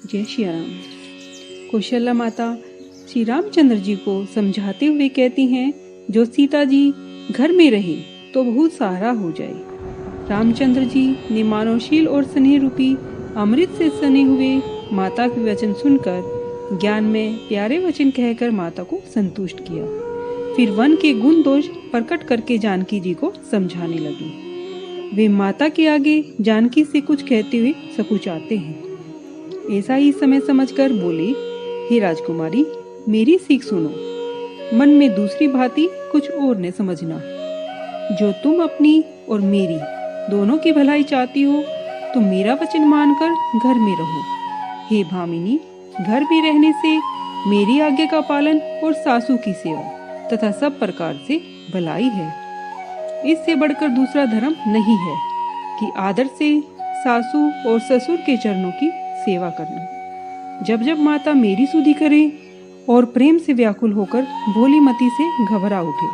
जय श्री राम। कौशल्या माता श्री रामचंद्र जी को समझाते हुए कहती हैं, जो सीता जी घर में रहे तो बहुत सहारा हो जाए। रामचंद्र जी ने मानवशील और स्नेह रूपी अमृत से सने हुए माता के वचन सुनकर ज्ञान में प्यारे वचन कहकर माता को संतुष्ट किया। फिर वन के गुण दोष प्रकट करके जानकी जी को समझाने लगी। वे माता के आगे जानकी से कुछ कहते हुए सकुचाते हैं। ऐसा ही समय समझकर बोले, हे राजकुमारी, मेरी सीख सुनो। मन में दूसरी भांति कुछ और न समझना। जो तुम अपनी और मेरी दोनों की भलाई चाहती हो तो मेरा वचन मानकर घर में रहो। हे भामिनी, घर में रहने से मेरी आज्ञा का पालन और सासू की सेवा तथा सब प्रकार से भलाई है। इससे बढ़कर दूसरा धर्म नहीं है कि आदर से सासू और ससुर के चरणों की सेवा करना। जब जब माता मेरी सुधि करे और प्रेम से व्याकुल होकर भोली मती से घबरा उठे,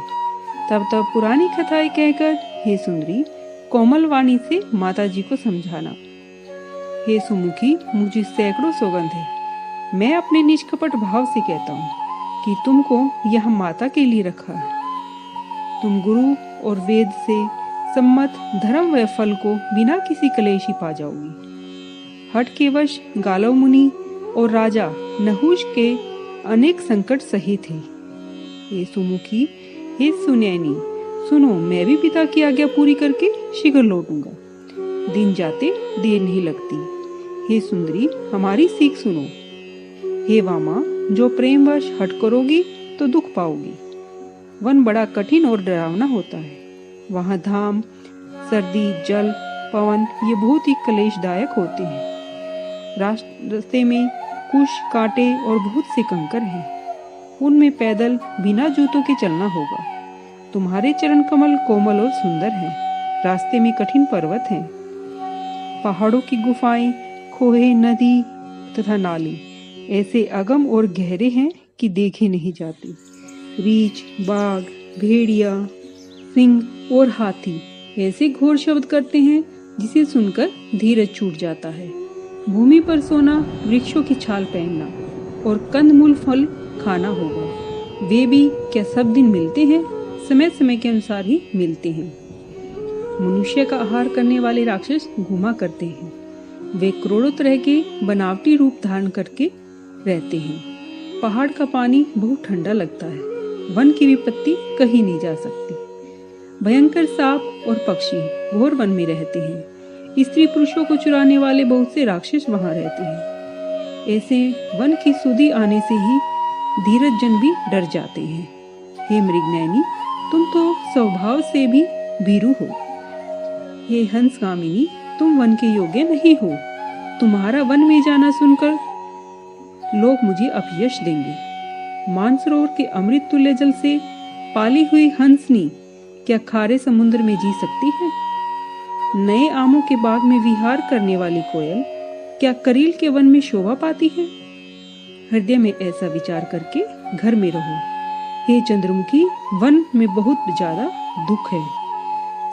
तब तब पुरानी कथाएं कहकर हे सुंदरी कोमल वाणी से माता जी को समझाना। हे सुमुखी, मुझे सैकड़ों सौगंध है। मैं अपने निष्कपट भाव से कहता हूँ कि तुमको यह माता के लिए रखा है। तुम गुरु और वेद से सम्मत धर्म व फल को बिना किसी कलेश ही पा जाओगी। हठ के वश गालव मुनि और राजा नहुष के अनेक संकट सहे थे। हे सुमुखी, हे सुनैनी, सुनो, मैं भी पिता की आज्ञा पूरी करके शीघ्र लौटूंगा। दिन जाते देर नहीं लगती। हे सुंदरी, हमारी सीख सुनो। हे वामा, जो प्रेमवश हठ करोगी तो दुख पाओगी। वन बड़ा कठिन और डरावना होता है। वहाँ धाम, सर्दी, जल, पवन ये बहुत ही क्लेशदायक होते हैं। रास्ते में कुश, कांटे और बहुत से कंकर हैं। उनमें पैदल बिना जूतों के चलना होगा। तुम्हारे चरण कमल कोमल और सुंदर हैं। रास्ते में कठिन पर्वत हैं, पहाड़ों की गुफाएं, खोहे, नदी तथा नाले ऐसे अगम और गहरे हैं कि देखे नहीं जाते। रीछ, बाघ, भेड़िया, सिंह और हाथी ऐसे घोर शब्द करते हैं जिसे सुनकर धीरज छूट जाता है। भूमि पर सोना, वृक्षों की छाल पहनना और कंदमूल फल खाना होगा। वे भी क्या सब दिन मिलते हैं? समय समय के अनुसार ही मिलते हैं। मनुष्य का आहार करने वाले राक्षस घुमा करते हैं। वे करोड़ों तरह के बनावटी रूप धारण करके रहते हैं। पहाड़ का पानी बहुत ठंडा लगता है। वन की विपत्ति कहीं नहीं जा सकती। भयंकर सांप और पक्षी घोर वन में रहते हैं। स्त्री पुरुषों को चुराने वाले बहुत से राक्षस वहां रहते हैं। ऐसे वन की सुधि आने से ही धीरज जन भी डर जाते हैं। हे मृगनयनी, तुम तो स्वभाव से भी भीरू हो। हे हंसगामिनी, तुम वन के योग्य नहीं हो। तुम्हारा वन में जाना सुनकर लोग मुझे अपयश देंगे। मानसरोवर के अमृत तुल्य जल से पाली हुई हंसनी क्या खारे समुद्र में जी सकती है? नए आमों के बाग में विहार करने वाली कोयल क्या करील के वन में शोभा पाती है? हृदय में ऐसा विचार करके घर में रहो। हे चंद्रमुखी, वन में बहुत ज्यादा दुख है।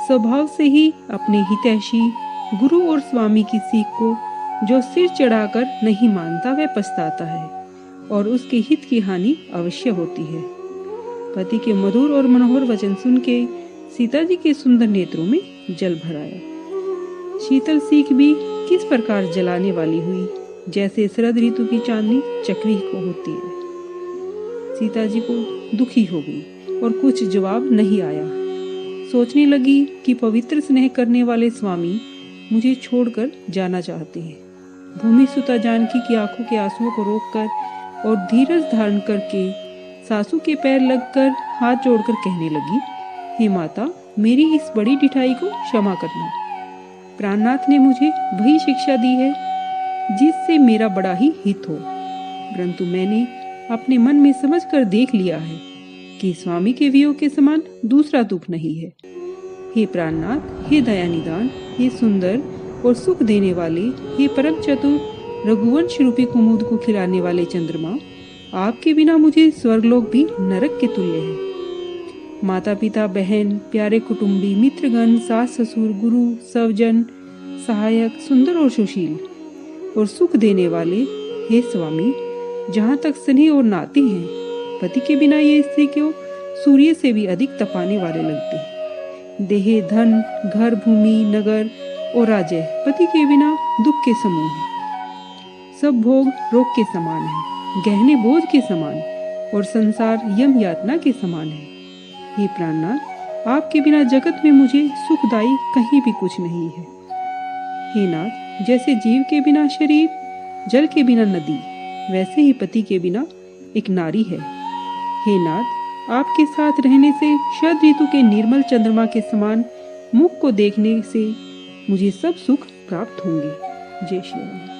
स्वभाव से ही अपने हितैषी गुरु और स्वामी की सीख को जो सिर चढ़ाकर नहीं मानता वह पछताता है और उसके हित की हानि अवश्य होती है। पति के मधुर और मनोहर वचन सुन के सीता जी के सुंदर नेत्रों में जल भर आया। शीतल सीख भी किस प्रकार जलाने वाली हुई, जैसे शरद ऋतु की चांदनी चक्री को होती है। सीता जी को दुखी हो गई और कुछ जवाब नहीं आया। सोचने लगी कि पवित्र स्नेह करने वाले स्वामी मुझे छोड़कर जाना चाहते हैं। भूमि सुता जानकी की आंखों के आंसुओं को रोककर और धीरज धारण करके सासू के पैर लगकर हाथ जोड़कर कहने लगी, हे माता, मेरी इस बड़ी ढिठाई को क्षमा करना। प्राणनाथ ने मुझे वही शिक्षा दी है जिससे मेरा बड़ा ही हित हो, परंतु मैंने अपने मन में समझकर देख लिया है कि स्वामी के वियोग के समान दूसरा दुख नहीं है। हे प्राणनाथ, हे दयानिदान, हे सुंदर और सुख देने वाले, हे परम चतुर रघुवंश रूपी कुमुद को खिलाने वाले चंद्रमा, आपके बिना मुझे स्वर्गलोक भी नरक के तुल्य है। माता पिता, बहन, प्यारे कुटुंबी, मित्रगण, सास ससुर, गुरु, सवजन, सहायक, सुंदर और सुशील और सुख देने वाले हे स्वामी, जहाँ तक स्नेह और नाते हैं, पति के बिना ये स्त्री को सूर्य से भी अधिक तपाने वाले लगते हैं। देह, धन, घर, भूमि, नगर और राज्य पति के बिना दुख के समूह हैं। सब भोग रोग के समान है, गहने बोझ के समान, और संसार यम यातना के समान है। हे प्राणनाथ, आपके बिना जगत में मुझे सुखदायी कहीं भी कुछ नहीं है। हे नाथ, जैसे जीव के बिना शरीर, जल के बिना नदी, वैसे ही पति के बिना एक नारी है। हे नाथ, आपके साथ रहने से शरद ऋतु के निर्मल चंद्रमा के समान मुख को देखने से मुझे सब सुख प्राप्त होंगे। जय श्री राम।